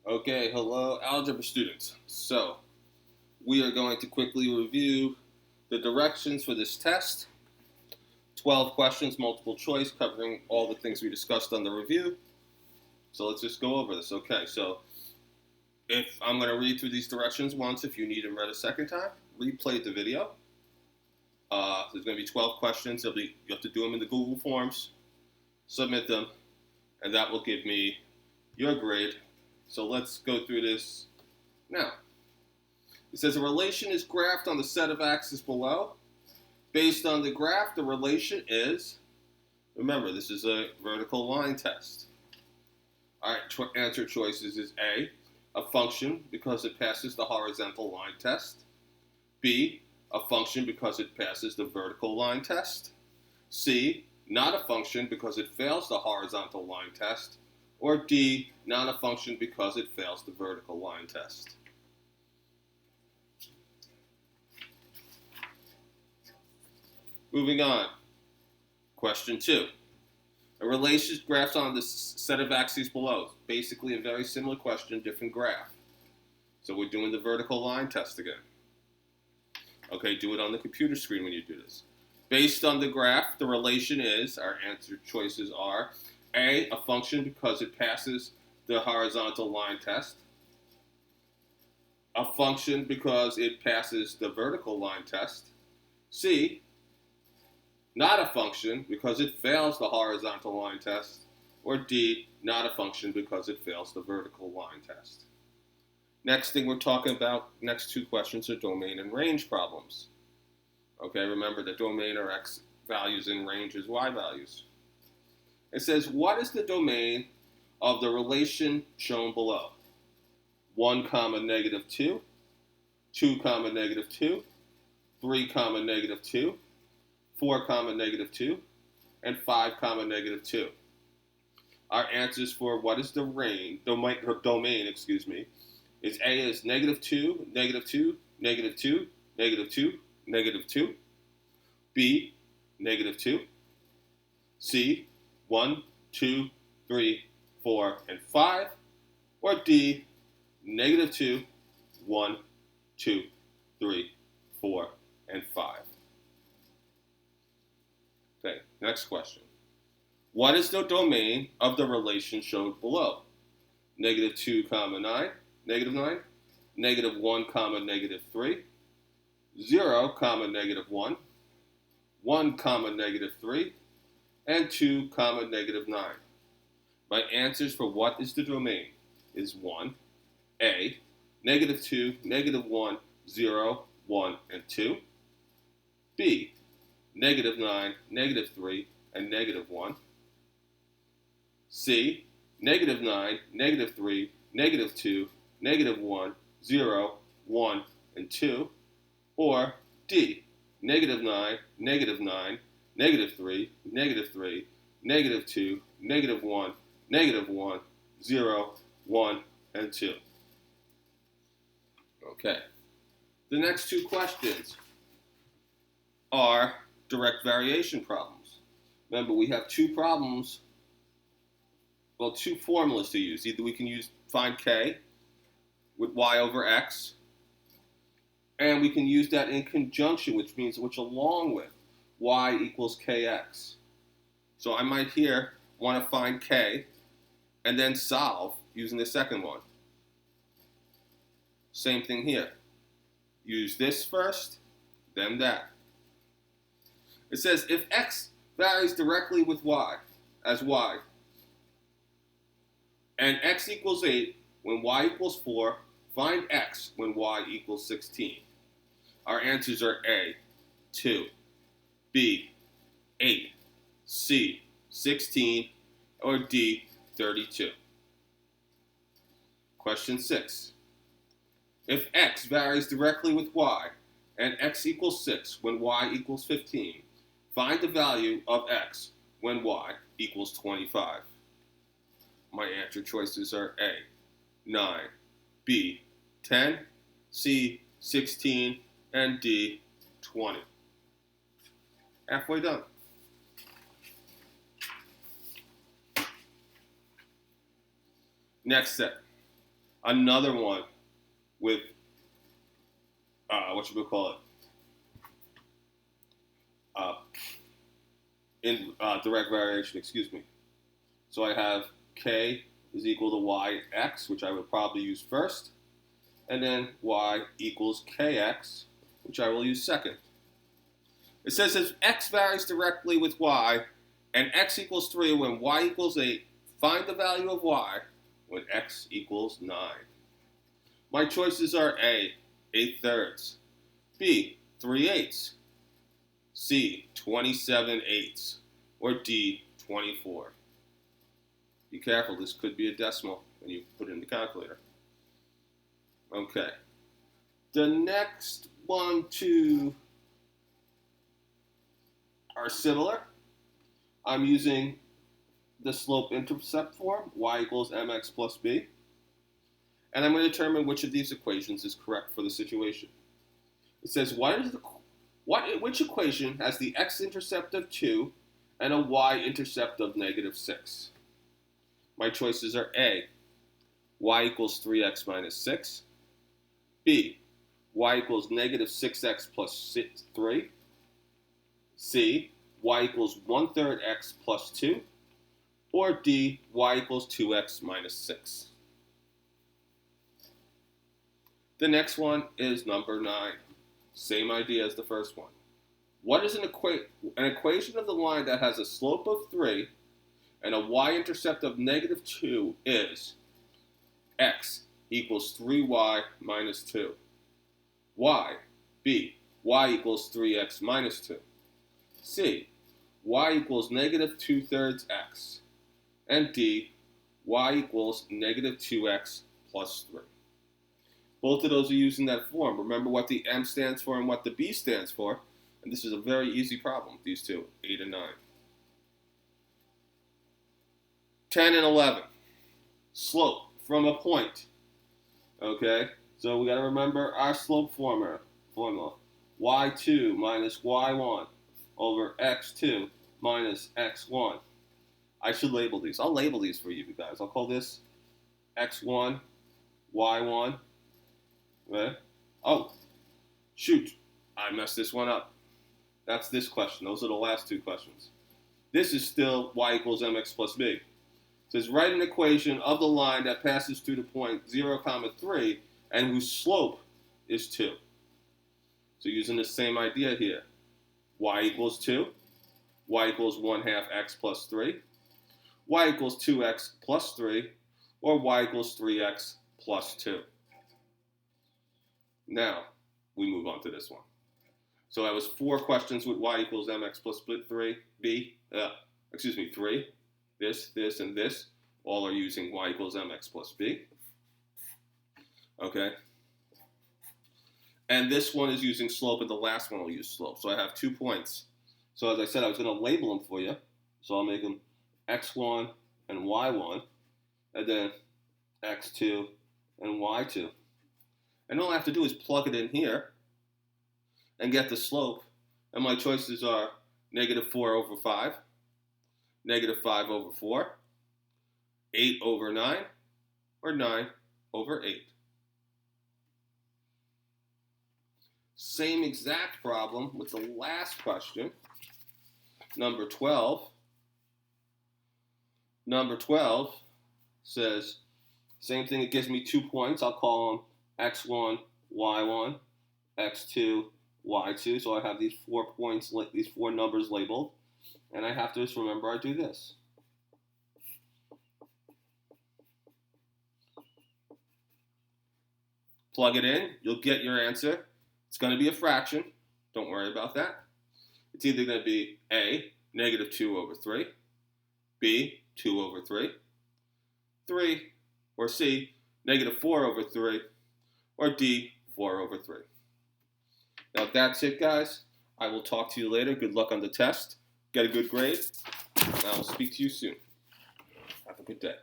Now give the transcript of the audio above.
Okay, hello, algebra students. So, we are going to quickly review the directions for this test. 12 questions, multiple choice, covering all the things we discussed on the review. So let's just go over this. Okay, so if I'm going to read through these directions once, if you need them read a second time, replay the video. There's going to be 12 questions. You have to do them in the Google Forms, submit them, and that will give me your grade. So let's go through this now. It says a relation is graphed on the set of axes below. Based on the graph, the relation is, remember, this is a vertical line test. All right, answer choices is a function because it passes the horizontal line test. B, a function because it passes the vertical line test. C, not a function because it fails the horizontal line test. Or D, not a function because it fails the vertical line test. Moving on. Question 2. A relation is graphed on the set of axes below. Basically a very similar question, different graph. So we're doing the vertical line test again. Okay, do it on the computer screen when you do this. Based on the graph, the relation is, our answer choices are, A, a function because it passes the horizontal line test. A function because it passes the vertical line test. C, not a function because it fails the horizontal line test. Or D, not a function because it fails the vertical line test. Next thing we're talking about, next two questions are domain and range problems. Okay, remember the domain are x values and range is y values. It says, what is the domain of the relation shown below? 1 comma negative 2, 2 comma negative 2, 3 comma negative 2, 4 comma negative 2, and 5 comma negative 2. Our answers for what is the domain, is A is negative 2, negative 2, negative 2, negative 2, negative 2. B, negative 2. C, 1, 2, 3, 4, and 5. Or D, negative 2, 1, 2, 3, 4, and 5. Okay, next question. What is the domain of the relation shown below? Negative 2 comma 9, negative 9, negative 1 comma negative 3, 0 comma negative 1, 1 comma negative 3, and 2 comma negative 9. My answers for what is the domain is 1, A, negative 2, negative 1, 0, 1, and 2. B, negative 9, negative 3, and negative 1. C, negative 9, negative 3, negative 2, negative 1, 0, 1, and 2. Or D, negative 9, negative 9, negative 3, negative 3, negative 2, negative 1, negative 1, 0, 1, and 2. Okay. The next two questions are direct variation problems. Remember, we have two problems, well, two formulas to use. Either we can find k with y over x, and we can use that in conjunction, which means along with y equals kx. So I might here want to find k and then solve using the second one. Same thing here. Use this first, then that. It says if x varies directly with y, as y, and x equals 8 when y equals 4, find x when y equals 16. Our answers are A, 2, B, 8, C, 16, or D, 32. Question 6. If x varies directly with y and x equals 6 when y equals 15, find the value of x when y equals 25. My answer choices are A, 9, B, 10, C, 16, and D, 20. Halfway done. Next step. another one with, uh, direct variation, excuse me. So I have k is equal to yx, which I would probably use first, and then y equals kx, which I will use second. It says if x varies directly with y, and x equals 3 when y equals 8, find the value of y when x equals 9. My choices are A, 8 thirds, B, 3/8, C, 27/8, or D, 24. Be careful, this could be a decimal when you put it in the calculator. Okay. The next 1, 2 are similar. I'm using the slope-intercept form, y equals mx plus b. And I'm going to determine which of these equations is correct for the situation. It says, which equation has the x-intercept of 2 and a y-intercept of -6? My choices are A, y equals 3x minus 6, B, y equals -6x plus 3, C, y equals 1/3 x plus 2, or D, y equals 2x minus 6. The next one is number 9. Same idea as the first one. What is an equation of the line that has a slope of 3 and a y-intercept of -2 is x equals 3y minus 2, B, y equals 3x minus 2, C, y equals -2/3 x, and D, y equals -2x plus 3. Both of those are using that form. Remember what the M stands for and what the B stands for. And this is a very easy problem, these two, 8 and 9. 10 and 11. Slope from a point. Okay, so we got to remember our slope formula. y2 minus y1 over x2 minus x1. I should label these. I'll label these for you guys. I'll call this x1, y1. Okay. Oh, shoot. I messed this one up. That's this question. Those are the last two questions. This is still y equals mx plus b. It says write an equation of the line that passes through the point 0, 3 and whose slope is 2. So using the same idea here. Y equals 2. Y equals 1/2 x plus 3. Y equals 2x plus 3. Or y equals 3x plus 2. Now, we move on to this one. So that was 4 questions with y equals mx plus 3, 3. This, and this. All are using y equals mx plus b. Okay. And this one is using slope, and the last one will use slope. So I have 2 points. So as I said, I was going to label them for you. So I'll make them x1 and y1, and then x2 and y2. And all I have to do is plug it in here and get the slope. And my choices are -4 over 5, -5 over 4, 8 over 9, or 9 over 8. Same exact problem with the last question, number 12. Number 12 says, same thing, it gives me 2 points. I'll call them x1, y1, x2, y2. So I have these 4 points, these 4 numbers labeled. And I have to just remember I do this. Plug it in, you'll get your answer. It's going to be a fraction. Don't worry about that. It's either going to be A, -2 over 3, B, 2 over 3, 3, or C, -4 over 3, or D, 4 over 3. Now that's it, guys. I will talk to you later. Good luck on the test. Get a good grade, and I will speak to you soon. Have a good day.